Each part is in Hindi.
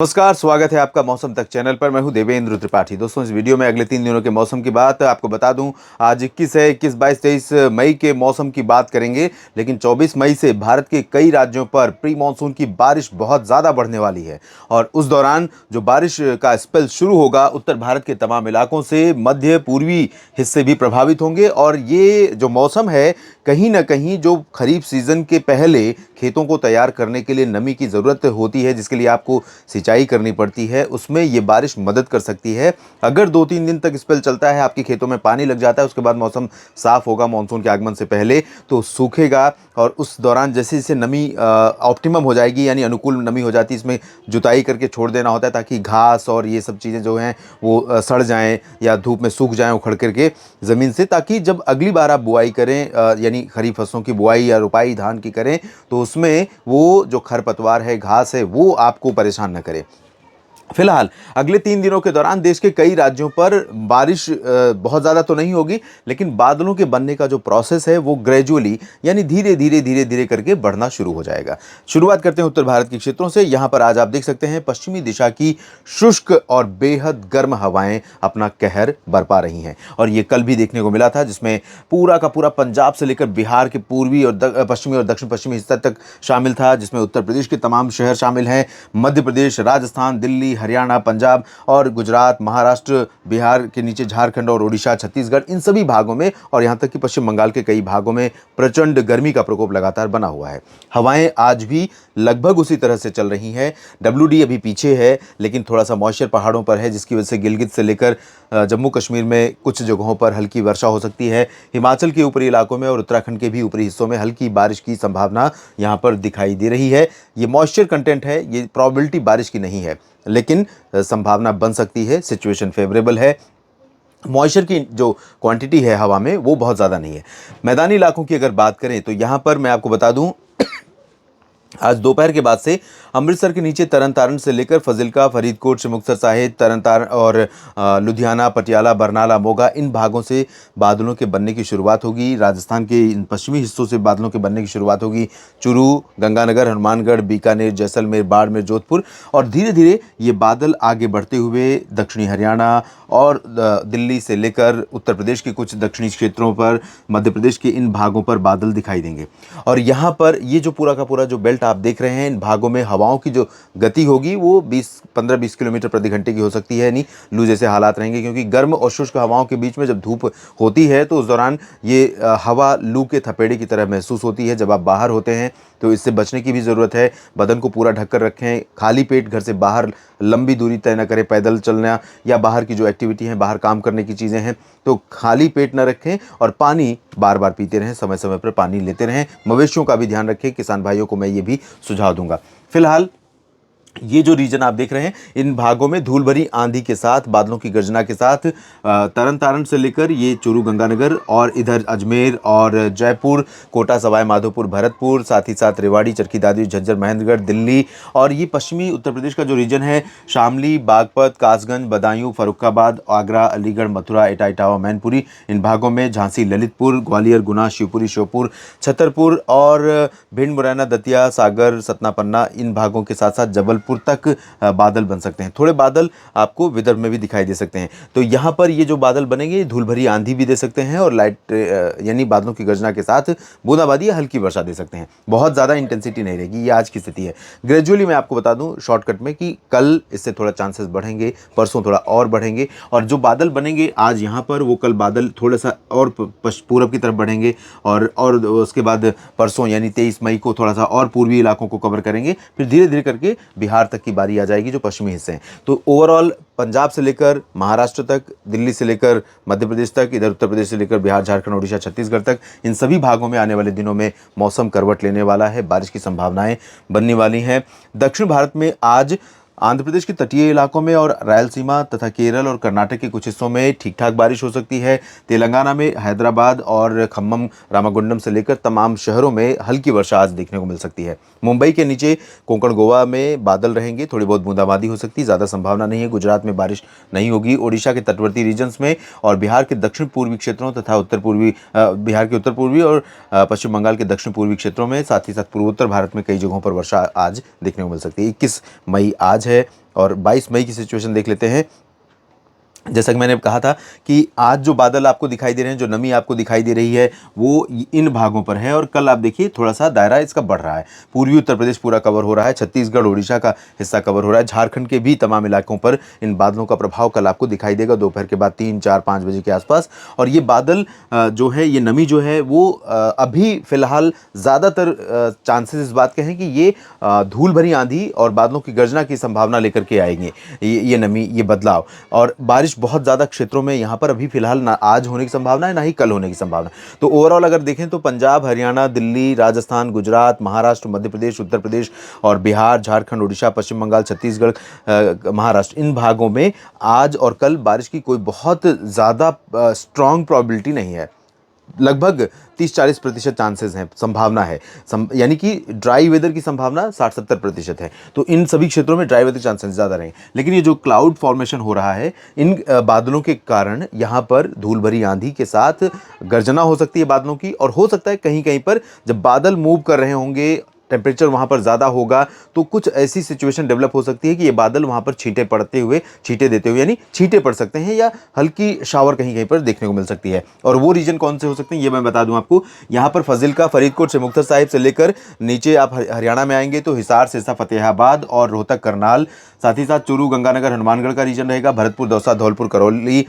नमस्कार, स्वागत है आपका मौसम तक चैनल पर। मैं हूं देवेंद्र त्रिपाठी। दोस्तों, इस वीडियो में अगले 3 दिनों के मौसम की बात आपको बता दूं। आज 21 है, 21, 22, 23 मई के मौसम की बात करेंगे। लेकिन 24 मई से भारत के कई राज्यों पर प्री मानसून की बारिश बहुत ज़्यादा बढ़ने वाली है और उस दौरान जो बारिश का स्पेल शुरू होगा, उत्तर भारत के तमाम इलाकों से मध्य पूर्वी हिस्से भी प्रभावित होंगे। और ये जो मौसम है, कहीं ना कहीं जो खरीफ सीजन के पहले खेतों को तैयार करने के लिए नमी की ज़रूरत होती है, जिसके लिए आपको सिंचाई करनी पड़ती है, उसमें ये बारिश मदद कर सकती है। अगर 2-3 दिन तक स्पेल चलता है, आपके खेतों में पानी लग जाता है, उसके बाद मौसम साफ होगा मानसून के आगमन से पहले, तो सूखेगा। और उस दौरान जैसे जैसे नमी ऑप्टिमम हो जाएगी, यानी अनुकूल नमी हो जाती है, इसमें जुताई करके छोड़ देना होता है ताकि घास और ये सब चीज़ें जो हैं वो सड़ जाएं या धूप में सूख जाएं उखड़ करके ज़मीन से, ताकि जब अगली बार आप बुआई करें, यानी खरीफ फसलों की बुआई या रुपाई धान की करें, तो उसमें वो जो खरपतवार है, घास है, वो आपको परेशान न करे। फिलहाल अगले 3 दिनों के दौरान देश के कई राज्यों पर बारिश बहुत ज़्यादा तो नहीं होगी, लेकिन बादलों के बनने का जो प्रोसेस है वो ग्रेजुअली, यानी धीरे धीरे करके बढ़ना शुरू हो जाएगा। शुरुआत करते हैं उत्तर भारत के क्षेत्रों से। यहाँ पर आज आप देख सकते हैं पश्चिमी दिशा की शुष्क और बेहद गर्म हवाएं अपना कहर बरपा रही हैं। और ये कल भी देखने को मिला था, जिसमें पूरा का पूरा पंजाब से लेकर बिहार के पूर्वी और पश्चिमी और दक्षिण पश्चिमी हिस्सा तक शामिल था, जिसमें उत्तर प्रदेश के तमाम शहर शामिल हैं। मध्य प्रदेश, राजस्थान, दिल्ली, हरियाणा, पंजाब और गुजरात, महाराष्ट्र, बिहार के नीचे झारखंड और ओडिशा, छत्तीसगढ़, इन सभी भागों में और यहाँ तक कि पश्चिम बंगाल के कई भागों में प्रचंड गर्मी का प्रकोप लगातार बना हुआ है। हवाएं आज भी लगभग उसी तरह से चल रही हैं। WD अभी पीछे है, लेकिन थोड़ा सा मॉइस्चर पहाड़ों पर है, जिसकी वजह से गिलगित से लेकर जम्मू कश्मीर में कुछ जगहों पर हल्की वर्षा हो सकती है। हिमाचल के ऊपरी इलाकों में और उत्तराखंड के भी ऊपरी हिस्सों में हल्की बारिश की संभावना यहाँ पर दिखाई दे रही है। ये मॉइस्चर कंटेंट है, ये प्रोबेबिलिटी बारिश की नहीं है, लेकिन संभावना बन सकती है। सिचुएशन फेवरेबल है। मॉइस्चर की जो क्वांटिटी है हवा में, वो बहुत ज़्यादा नहीं है। मैदानी इलाकों की अगर बात करें तो यहाँ पर मैं आपको बता दूं, आज दोपहर के बाद से अमृतसर के नीचे तरन तारण से लेकर फजिल्का, फरीदकोट, मुक्तसर साहिब, तरन तारण और लुधियाना, पटियाला, बरनाला, मोगा, इन भागों से बादलों के बनने की शुरुआत होगी। राजस्थान के इन पश्चिमी हिस्सों से बादलों के बनने की शुरुआत होगी। चूरू, गंगानगर, हनुमानगढ़, बीकानेर, जैसलमेर, बाड़मेर, जोधपुर, और धीरे धीरे ये बादल आगे बढ़ते हुए दक्षिणी हरियाणा और दिल्ली से लेकर उत्तर प्रदेश के कुछ दक्षिणी क्षेत्रों पर, मध्य प्रदेश के इन भागों पर बादल दिखाई देंगे। और यहाँ पर ये जो पूरा का पूरा जो बेल्ट आप देख रहे हैं, इन भागों में हवाओं की जो गति होगी वो 15-20 किलोमीटर प्रति घंटे की हो सकती है, यानी लू जैसे हालात रहेंगे। क्योंकि गर्म और शुष्क हवाओं के बीच में जब धूप होती है तो उस दौरान ये हवा लू के थपेड़े की तरह महसूस होती है। जब आप बाहर होते हैं तो इससे बचने की भी ज़रूरत है। बदन को पूरा ढककर रखें। खाली पेट घर से बाहर लंबी दूरी तय न करें। पैदल चलना या बाहर की जो एक्टिविटी है, बाहर काम करने की चीज़ें हैं, तो खाली पेट न रखें और पानी बार बार पीते रहें, समय समय पर पानी लेते रहें। मवेशियों का भी ध्यान रखें। किसान भाइयों को मैं ये भी सुझाव दूंगा। फिलहाल ये जो रीजन आप देख रहे हैं, इन भागों में धूल भरी आंधी के साथ, बादलों की गर्जना के साथ तरन तारण से लेकर ये चूरू, गंगानगर और इधर अजमेर और जयपुर, कोटा, सवाई माधोपुर, भरतपुर, साथ ही साथ रेवाड़ी, चरखी दादरी, झज्जर, महेंद्रगढ़, दिल्ली, और ये पश्चिमी उत्तर प्रदेश का जो रीजन है, शामली, बागपत, कासगंज, बदायूं, फर्रुखाबाद, आगरा, अलीगढ़, मथुरा, एटा, इटावा, मैनपुरी, इन भागों में झांसी, ललितपुर, ग्वालियर, गुना, शिवपुरी, श्योपुर, छतरपुर और भिंड, मुरैना, दतिया, सागर, सतना, पन्ना, इन भागों के साथ साथ जबलपुर तक बादल बन सकते हैं। थोड़े बादल आपको विदर्भ में भी दिखाई दे सकते हैं। तो यहाँ पर ये जो बादल बनेंगे, धूल भरी आंधी भी दे सकते हैं और लाइट यानी बादलों की गर्जना के साथ बूंदाबांदी या हल्की वर्षा दे सकते हैं। बहुत ज़्यादा इंटेंसिटी नहीं रहेगी। ये आज की स्थिति है। ग्रेजुअली मैं आपको बता दूं शॉर्टकट में कि कल इससे थोड़ा चांसेस बढ़ेंगे, परसों थोड़ा और बढ़ेंगे, और जो बादल बनेंगे आज यहाँ पर, वो कल बादल थोड़ा सा और पूरब की तरफ बढ़ेंगे और उसके बाद परसों यानी 23 मई को थोड़ा सा और पूर्वी इलाकों को कवर करेंगे। फिर धीरे धीरे करके बिहार तक की बारी आ जाएगी, जो पश्चिमी हिस्से हैं। तो ओवरऑल पंजाब से लेकर महाराष्ट्र तक, दिल्ली से लेकर मध्य प्रदेश तक, इधर उत्तर प्रदेश से लेकर बिहार, झारखंड, ओडिशा, छत्तीसगढ़ तक, इन सभी भागों में आने वाले दिनों में मौसम करवट लेने वाला है। बारिश की संभावनाएं बनने वाली हैं। दक्षिण भारत में आज आंध्र प्रदेश के तटीय इलाकों में और रायलसीमा तथा केरल और कर्नाटक के कुछ हिस्सों में ठीक ठाक बारिश हो सकती है। तेलंगाना में हैदराबाद और खम्मम, रामागुंडम से लेकर तमाम शहरों में हल्की वर्षा आज देखने को मिल सकती है। मुंबई के नीचे कोंकण, गोवा में बादल रहेंगे, थोड़ी बहुत बूंदाबांदी हो सकती है, ज़्यादा संभावना नहीं है। गुजरात में बारिश नहीं होगी। ओडिशा के तटवर्ती रीजन्स में और बिहार के दक्षिण पूर्वी क्षेत्रों तथा बिहार के उत्तर पूर्वी और पश्चिम बंगाल के दक्षिण पूर्वी क्षेत्रों में, साथ ही साथ पूर्वोत्तर भारत में कई जगहों पर वर्षा आज देखने को मिल सकती है। 21 मई आज है और 22 मई की सिचुएशन देख लेते हैं। जैसा कि मैंने कहा था कि आज जो बादल आपको दिखाई दे रहे हैं, जो नमी आपको दिखाई दे रही है, वो इन भागों पर है। और कल आप देखिए थोड़ा सा दायरा इसका बढ़ रहा है। पूर्वी उत्तर प्रदेश पूरा कवर हो रहा है, छत्तीसगढ़ उड़ीसा का हिस्सा कवर हो रहा है, झारखंड के भी तमाम इलाकों पर इन बादलों का प्रभाव कल आपको दिखाई देगा दोपहर के बाद 3, 4, 5 बजे के आसपास। और ये बादल जो है, ये नमी जो है वो अभी फिलहाल ज़्यादातर चांसेस इस बात के हैं कि ये धूल भरी आंधी और बादलों की गर्जना की संभावना लेकर के आएंगे, ये नमी, ये बदलाव। और बारिश बहुत ज़्यादा क्षेत्रों में यहाँ पर अभी फिलहाल ना आज होने की संभावना है, ना ही कल होने की संभावना। तो ओवरऑल अगर देखें तो पंजाब, हरियाणा, दिल्ली, राजस्थान, गुजरात, महाराष्ट्र, मध्य प्रदेश, उत्तर प्रदेश और बिहार, झारखंड, उड़ीसा, पश्चिम बंगाल, छत्तीसगढ़, महाराष्ट्र, इन भागों में आज और कल बारिश की कोई बहुत ज़्यादा स्ट्रॉन्ग प्रोबेबिलिटी नहीं है। लगभग 30-40% चांसेस हैं, संभावना है। यानी कि ड्राई वेदर की संभावना 60-70% है। तो इन सभी क्षेत्रों में ड्राई वेदर चांसेस ज़्यादा रहेंगे। लेकिन ये जो क्लाउड फॉर्मेशन हो रहा है, इन बादलों के कारण यहाँ पर धूल भरी आंधी के साथ गर्जना हो सकती है बादलों की। और हो सकता है कहीं कहीं पर जब बादल मूव कर रहे होंगे, टेम्परेचर वहाँ पर ज़्यादा होगा, तो कुछ ऐसी सिचुएशन डेवलप हो सकती है कि ये बादल वहाँ पर छींटे देते हुए, यानी छींटे पड़ सकते हैं या हल्की शावर कहीं कहीं पर देखने को मिल सकती है। और वो रीजन कौन से हो सकते हैं ये मैं बता दूं आपको। यहाँ पर फजिल्का, फरीदकोट से मुक्तसर साहिब से लेकर नीचे आप हरियाणा में आएंगे तो हिसार, सिरसा, फतेहाबाद और रोहतक, करनाल, साथ ही साथ चूरू, गंगानगर, हनुमानगढ़ का रीजन रहेगा, भरतपुर, दौसा, धौलपुर, करौली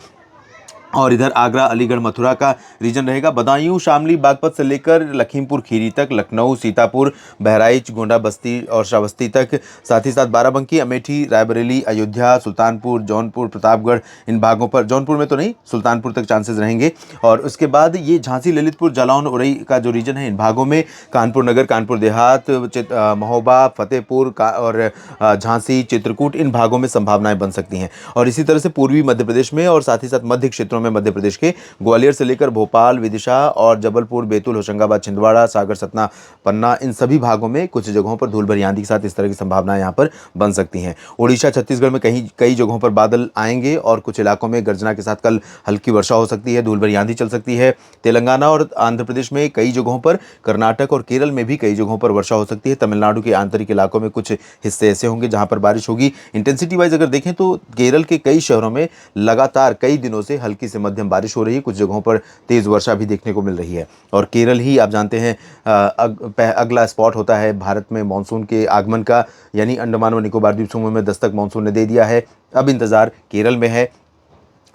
और इधर आगरा, अलीगढ़, मथुरा का रीजन रहेगा। बदायूं, शामली, बागपत से लेकर लखीमपुर खीरी तक, लखनऊ, सीतापुर, बहराइच, गोंडा, बस्ती और श्रावस्ती तक, साथ ही साथ बाराबंकी, अमेठी, रायबरेली, अयोध्या, सुल्तानपुर, जौनपुर, प्रतापगढ़, इन भागों पर, जौनपुर में तो नहीं, सुल्तानपुर तक चांसेस रहेंगे। और उसके बाद ये झांसी, ललितपुर, जालौन, उरई का जो रीजन है, इन भागों में कानपुर नगर, कानपुर देहात, महोबा, फतेहपुर और झांसी, चित्रकूट, इन भागों में संभावनाएं बन सकती हैं। और इसी तरह से पूर्वी मध्य प्रदेश में और साथ ही साथ मध्य क्षेत्रों में मध्य प्रदेश के ग्वालियर से लेकर भोपाल, विदिशा और जबलपुर, बैतूल, होशंगाबाद, छिंदवाड़ा, सागर, सतना, पन्ना, इन सभी भागों में कुछ जगहों पर धूल भरी आंधी के साथ इस तरह की संभावनाएं यहां पर बन सकती हैं। उड़ीसा, छत्तीसगढ़ में कई जगहों पर बादल आएंगे और कुछ इलाकों में गर्जना के साथ कल हल्की वर्षा हो सकती है, धूल भरी आंधी चल सकती है। तेलंगाना और आंध्र प्रदेश में कई जगहों पर, कर्नाटक और केरल में भी कई जगहों पर वर्षा हो सकती है। तमिलनाडु के आंतरिक इलाकों में कुछ हिस्से ऐसे होंगे जहां पर बारिश होगी। इंटेंसिटी वाइज अगर देखें तो केरल के कई शहरों में लगातार कई दिनों से हल्की से मध्यम बारिश हो रही है, कुछ जगहों पर तेज वर्षा भी देखने को मिल रही है। और केरल ही आप जानते हैं अगला स्पॉट होता है भारत में मानसून के आगमन का, यानी अंडमान व निकोबार द्वीप समूह में दस्तक मानसून ने दे दिया है। अब इंतजार केरल में है,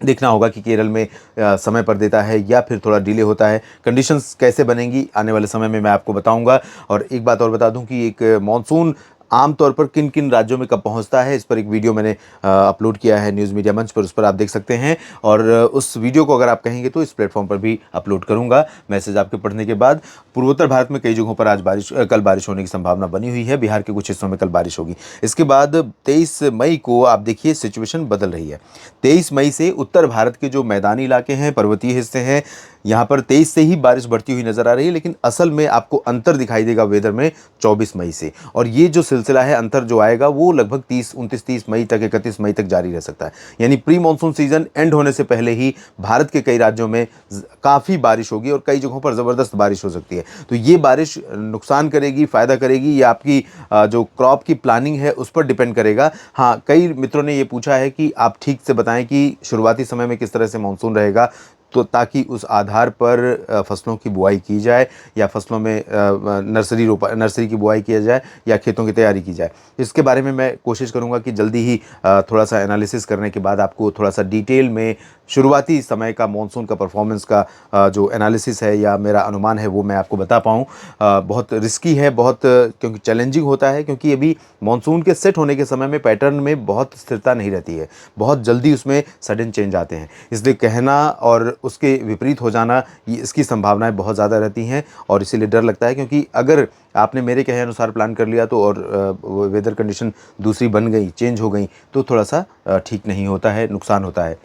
देखना होगा कि केरल में समय पर देता है या फिर थोड़ा डिले होता है। कंडीशंस कैसे बनेंगी आने वाले समय में मैं आपको बताऊंगा। और एक बात और बता दूं कि एक मानसून आमतौर पर किन किन राज्यों में कब पहुंचता है, इस पर एक वीडियो मैंने अपलोड किया है न्यूज़ मीडिया मंच पर, उस पर आप देख सकते हैं। और उस वीडियो को अगर आप कहेंगे तो इस प्लेटफॉर्म पर भी अपलोड करूंगा मैसेज आपके पढ़ने के बाद। पूर्वोत्तर भारत में कई जगहों पर आज कल बारिश होने की संभावना बनी हुई है। बिहार के कुछ हिस्सों में कल बारिश होगी। इसके बाद 23 मई को आप देखिए सिचुएशन बदल रही है। 23 मई से उत्तर भारत के जो मैदानी इलाके हैं, पर्वतीय हिस्से हैं, यहाँ पर 23 से ही बारिश बढ़ती हुई नजर आ रही है। लेकिन असल में आपको अंतर दिखाई देगा वेदर में 24 मई से। और ये जो सिलसिला है, अंतर जो आएगा वो लगभग 29-30 मई तक, 31 मई तक जारी रह सकता है। यानी प्री मानसून सीजन एंड होने से पहले ही भारत के कई राज्यों में काफ़ी बारिश होगी और कई जगहों पर ज़बरदस्त बारिश हो सकती है। तो ये बारिश नुकसान करेगी, फ़ायदा करेगी, या आपकी जो क्रॉप की प्लानिंग है उस पर डिपेंड करेगा। हाँ, कई मित्रों ने ये पूछा है कि आप ठीक से बताएं कि शुरुआती समय में किस तरह से मानसून रहेगा, तो ताकि उस आधार पर फसलों की बुआई की जाए या फसलों में नर्सरी की बुआई किया जाए या खेतों की तैयारी की जाए। इसके बारे में मैं कोशिश करूंगा कि जल्दी ही थोड़ा सा एनालिसिस करने के बाद आपको थोड़ा सा डिटेल में शुरुआती समय का मानसून का परफॉर्मेंस का जो एनालिसिस है या मेरा अनुमान है वो मैं आपको बता पाऊँ। बहुत रिस्की है, बहुत क्योंकि चैलेंजिंग होता है, क्योंकि अभी मानसून के सेट होने के समय में पैटर्न में बहुत स्थिरता नहीं रहती है, बहुत जल्दी उसमें सडन चेंज आते हैं। इसलिए कहना और उसके विपरीत हो जाना, ये इसकी संभावनाएं बहुत ज़्यादा रहती हैं और इसीलिए डर लगता है। क्योंकि अगर आपने मेरे कहे अनुसार प्लान कर लिया तो और वेदर कंडीशन दूसरी बन गई, चेंज हो गई, तो थोड़ा सा ठीक नहीं होता है, नुकसान होता है।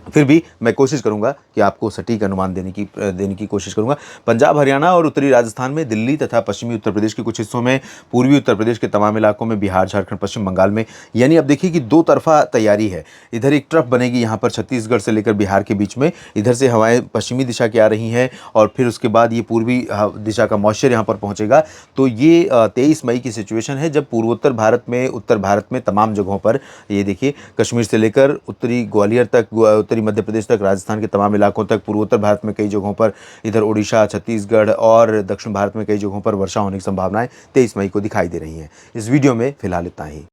फिर भी मैं कोशिश करूंगा कि आपको सटीक अनुमान देने की कोशिश करूंगा। पंजाब, हरियाणा और उत्तरी राजस्थान में, दिल्ली तथा पश्चिमी उत्तर प्रदेश के कुछ हिस्सों में, पूर्वी उत्तर प्रदेश के तमाम इलाकों में, बिहार, झारखंड, पश्चिम बंगाल में, यानी अब देखिए कि दो तरफा तैयारी है। इधर एक ट्रफ बनेगी यहाँ पर छत्तीसगढ़ से लेकर बिहार के बीच में, इधर से हवाएं पश्चिमी दिशा की आ रही हैं और फिर उसके बाद ये पूर्वी दिशा का मॉइस्चर यहाँ पर पहुँचेगा। तो ये 23 मई की सिचुएशन है जब पूर्वोत्तर भारत में, उत्तर भारत में तमाम जगहों पर, ये देखिए कश्मीर से लेकर उत्तरी ग्वालियर तक, उत्तरी मध्य प्रदेश तक, राजस्थान के तमाम इलाकों तक, पूर्वोत्तर भारत में कई जगहों पर, इधर ओडिशा, छत्तीसगढ़ और दक्षिण भारत में कई जगहों पर वर्षा होने की संभावनाएं 23 मई को दिखाई दे रही हैं। इस वीडियो में फिलहाल इतना ही।